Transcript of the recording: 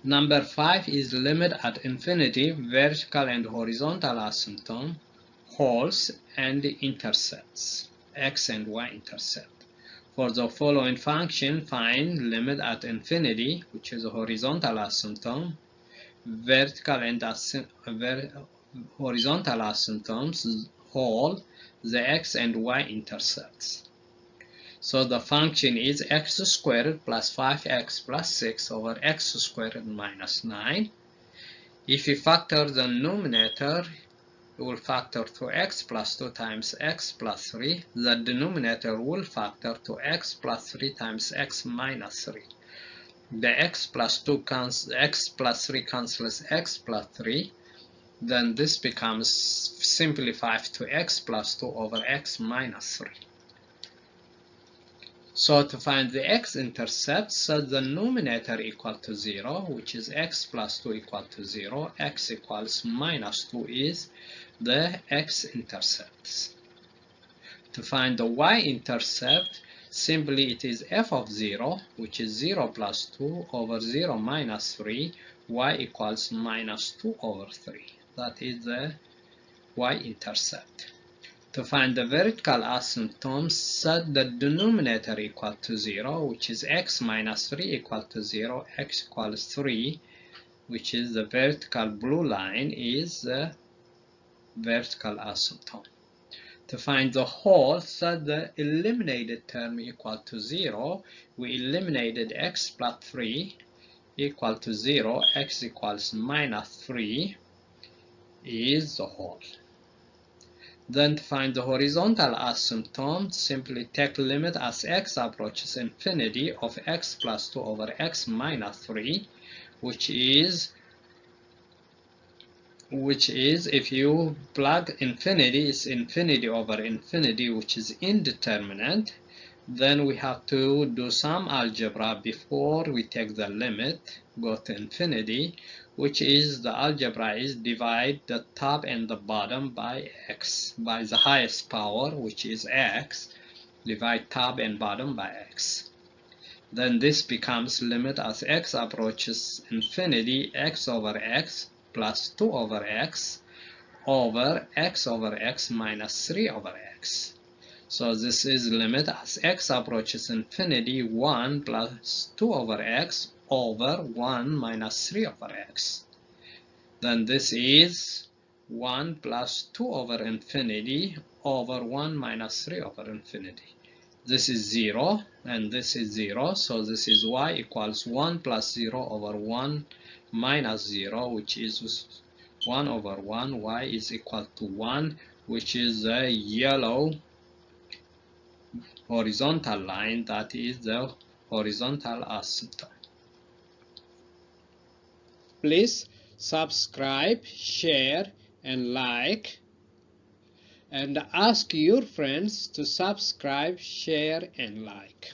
Number 5 is limit at infinity, vertical and horizontal asymptote, holes and intercepts, x and y intercept. For the following function, find limit at infinity, which is a horizontal asymptote, vertical and horizontal asymptotes, hole, the x and y intercepts. So the function is x squared plus 5x plus 6 over x squared minus 9. If you factor the numerator, you will factor to x plus 2 times x plus 3. The denominator will factor to x plus 3 times x minus 3. The x plus 2 cancels, x plus 3 cancels x plus 3. Then this becomes simplified to x plus 2 over x minus 3. So to find the x-intercept, set the numerator equal to 0, which is x plus 2 equal to 0, x equals minus 2 is the x-intercepts. To find the y-intercept, simply it is f of 0, which is 0 plus 2 over 0 minus 3, y equals minus 2 over 3. That is the y-intercept. To find the vertical asymptote, set the denominator equal to 0, which is x minus 3 equal to 0, x equals 3, which is the vertical blue line, is the vertical asymptote. To find the whole, set the eliminated term equal to 0. We eliminated x plus 3 equal to 0, x equals minus 3 is the whole. Then to find the horizontal asymptote, simply take limit as x approaches infinity of x plus 2 over x minus 3, which is if you plug infinity, is infinity over infinity, which is indeterminate. Then we have to do some algebra before we take the limit, go to infinity, which is the algebra is divide the top and the bottom by x, by the highest power, which is x, divide top and bottom by x. Then this becomes limit as x approaches infinity, x over x plus 2 over x over x minus 3 over x. So this is limit as x approaches infinity, 1 plus 2 over x over 1 minus 3 over x. Then this is 1 plus 2 over infinity over 1 minus 3 over infinity. This is 0 and this is 0, so this is y equals 1 plus 0 over 1 minus 0, which is 1 over 1, y is equal to 1, which is the yellow horizontal line, that is the horizontal asymptote. Please subscribe, share and like, and ask your friends to subscribe, share and like.